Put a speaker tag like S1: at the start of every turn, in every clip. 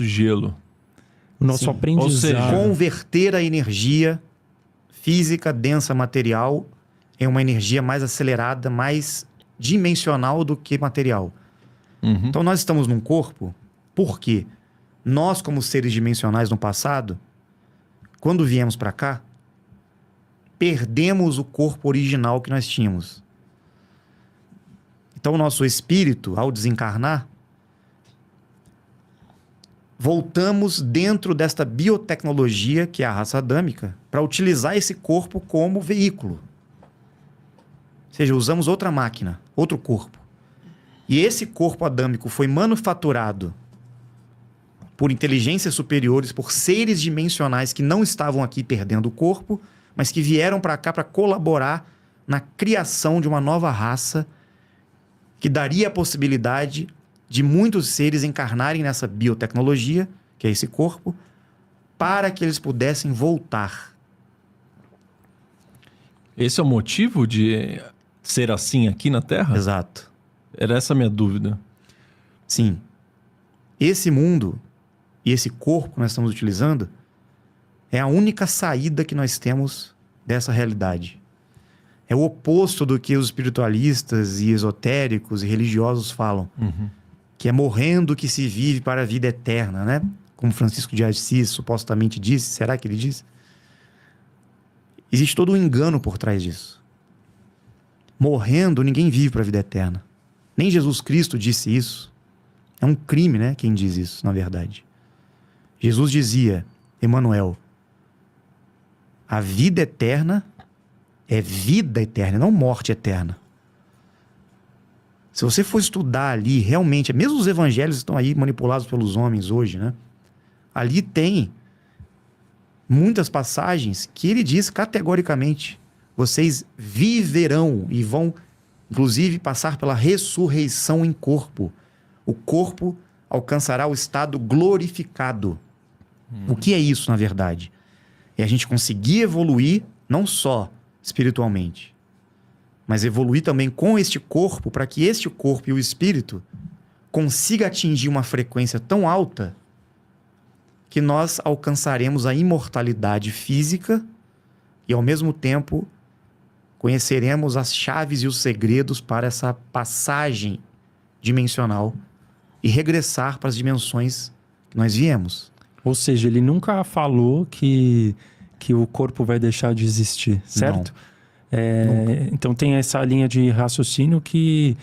S1: gelo.
S2: O nosso
S3: Sim.
S2: aprendizado.
S1: Ou seja,
S3: Converter a energia física, densa, material, em uma energia mais acelerada, mais dimensional do que material.
S1: Uhum.
S3: Então nós estamos num corpo, porque nós, como seres dimensionais no passado, quando viemos para cá, perdemos o corpo original que nós tínhamos. Então o nosso espírito, ao desencarnar, voltamos dentro desta biotecnologia, que é a raça adâmica, para utilizar esse corpo como veículo. Ou seja, usamos outra máquina, outro corpo. E esse corpo adâmico foi manufaturado por inteligências superiores, por seres dimensionais que não estavam aqui perdendo o corpo, mas que vieram para cá para colaborar na criação de uma nova raça que daria a possibilidade de muitos seres encarnarem nessa biotecnologia, que é esse corpo, para que eles pudessem voltar.
S1: Esse é o motivo de ser assim aqui na Terra?
S3: Exato.
S1: Era essa a minha dúvida.
S3: Sim. Esse mundo e esse corpo que nós estamos utilizando é a única saída que nós temos dessa realidade. É o oposto do que os espiritualistas e esotéricos e religiosos falam.
S1: Uhum.
S3: Que é morrendo que se vive para a vida eterna, né? Como Francisco de Assis supostamente disse. Será que ele disse? Existe todo um engano por trás disso. Morrendo, ninguém vive para a vida eterna. Nem Jesus Cristo disse isso. É um crime, né? Quem diz isso, na verdade. Jesus dizia, Emmanuel, a vida eterna é vida eterna, não morte eterna. Se você for estudar ali, realmente, mesmo os evangelhos estão aí manipulados pelos homens hoje, né? Ali tem muitas passagens que ele diz categoricamente, vocês viverão e vão, inclusive, passar pela ressurreição em corpo. O corpo alcançará o estado glorificado. O que é isso, na verdade? É a gente conseguir evoluir, não só espiritualmente, mas evoluir também com este corpo, para que este corpo e o espírito consiga atingir uma frequência tão alta que nós alcançaremos a imortalidade física e, ao mesmo tempo, conheceremos as chaves e os segredos para essa passagem dimensional e regressar para as dimensões que nós viemos.
S2: Ou seja, ele nunca falou que o corpo vai deixar de existir, certo? Então tem essa linha de raciocínio que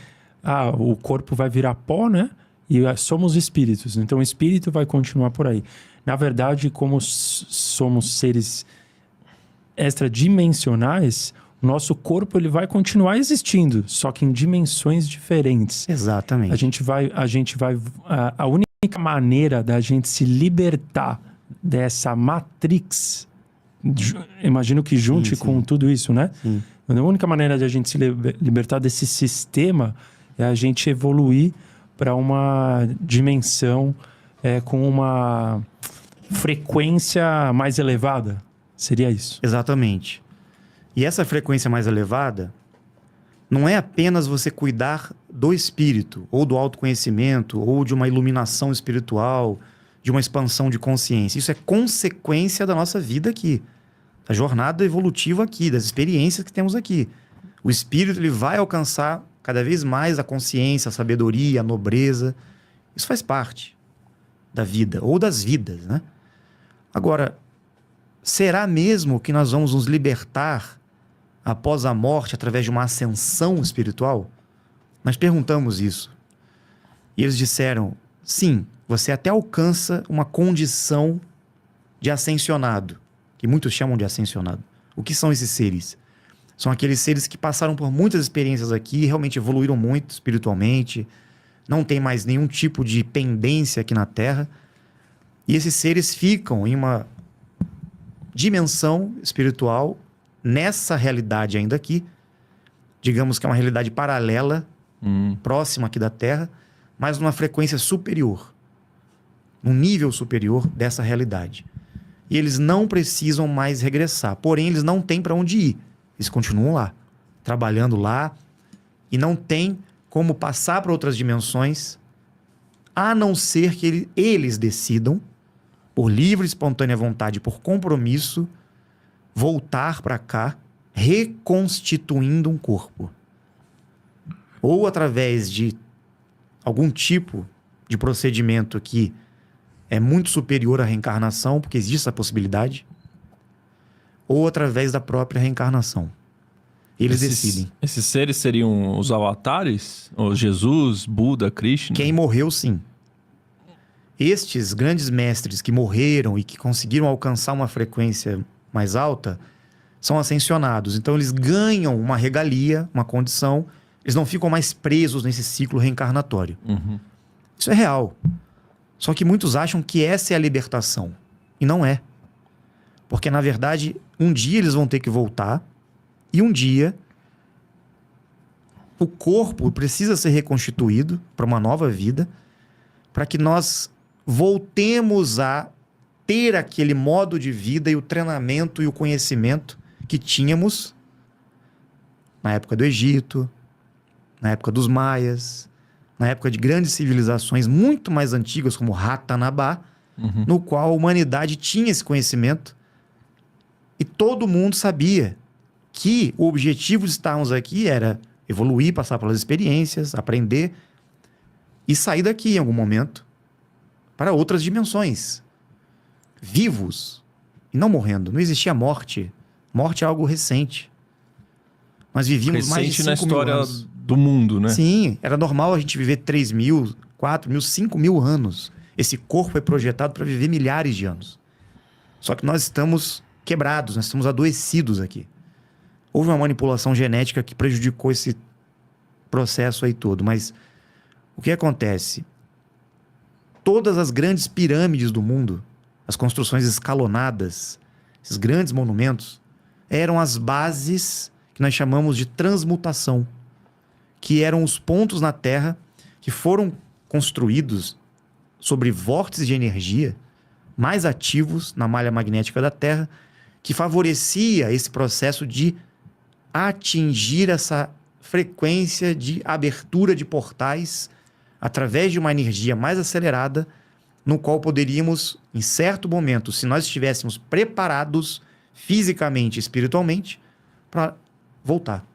S2: o corpo vai virar pó, né? E somos espíritos, então o espírito vai continuar por aí. Na verdade, como somos seres extradimensionais, o nosso corpo ele vai continuar existindo, só que em dimensões diferentes.
S3: Exatamente.
S2: A única maneira da gente se libertar dessa matrix, imagino que junte com tudo isso, né?
S3: Sim.
S2: A única maneira de a gente se libertar desse sistema é a gente evoluir para uma dimensão com uma frequência mais elevada. Seria isso?
S3: Exatamente. E essa frequência mais elevada não é apenas você cuidar do espírito, ou do autoconhecimento, ou de uma iluminação espiritual, de uma expansão de consciência. Isso é consequência da nossa vida aqui, da jornada evolutiva aqui, das experiências que temos aqui. O espírito ele vai alcançar cada vez mais a consciência, a sabedoria, a nobreza. Isso faz parte da vida, ou das vidas, né? Agora, será mesmo que nós vamos nos libertar após a morte através de uma ascensão espiritual? Nós perguntamos isso. E eles disseram, sim, você até alcança uma condição de ascensionado, que muitos chamam de ascensionado. O que são esses seres? São aqueles seres que passaram por muitas experiências aqui, realmente evoluíram muito espiritualmente, não tem mais nenhum tipo de pendência aqui na Terra, e esses seres ficam em uma dimensão espiritual, nessa realidade ainda aqui, digamos que é uma realidade paralela, próxima aqui da Terra, mas numa frequência superior, num nível superior dessa realidade. E eles não precisam mais regressar, porém eles não têm para onde ir. Eles continuam lá, trabalhando lá, e não tem como passar para outras dimensões, a não ser que eles decidam, por livre e espontânea vontade, por compromisso, voltar para cá, reconstituindo um corpo. Ou através de algum tipo de procedimento que é muito superior à reencarnação, porque existe essa possibilidade, ou através da própria reencarnação. Eles decidem.
S1: Esses seres seriam os avatares? Ou Jesus, Buda, Krishna?
S3: Quem morreu, sim. Estes grandes mestres que morreram e que conseguiram alcançar uma frequência mais alta são ascensionados. Então eles ganham uma regalia, uma condição. Eles não ficam mais presos nesse ciclo reencarnatório.
S1: Uhum.
S3: Isso é real. Só que muitos acham que essa é a libertação. E não é. Porque, na verdade, um dia eles vão ter que voltar. E um dia o corpo precisa ser reconstituído para uma nova vida, para que nós voltemos a ter aquele modo de vida e o treinamento e o conhecimento que tínhamos na época do Egito, na época dos Maias, na época de grandes civilizações muito mais antigas, como Ratanabá, no qual a humanidade tinha esse conhecimento e todo mundo sabia que o objetivo de estarmos aqui era evoluir, passar pelas experiências, aprender e sair daqui em algum momento para outras dimensões. Vivos e não morrendo. Não existia morte. Morte é algo recente. Nós vivíamos mais de 5
S1: na história
S3: mil anos.
S1: do mundo, né?
S3: Sim, era normal a gente viver 3 mil, 4 mil, 5 mil anos. Esse corpo foi projetado para viver milhares de anos. Só que nós estamos quebrados, nós estamos adoecidos aqui. Houve uma manipulação genética que prejudicou esse processo aí todo. Mas o que acontece? Todas as grandes pirâmides do mundo, as construções escalonadas, esses grandes monumentos, eram as bases que nós chamamos de transmutação, que eram os pontos na Terra que foram construídos sobre vórtices de energia mais ativos na malha magnética da Terra, que favorecia esse processo de atingir essa frequência de abertura de portais através de uma energia mais acelerada, no qual poderíamos, em certo momento, se nós estivéssemos preparados fisicamente e espiritualmente, para voltar.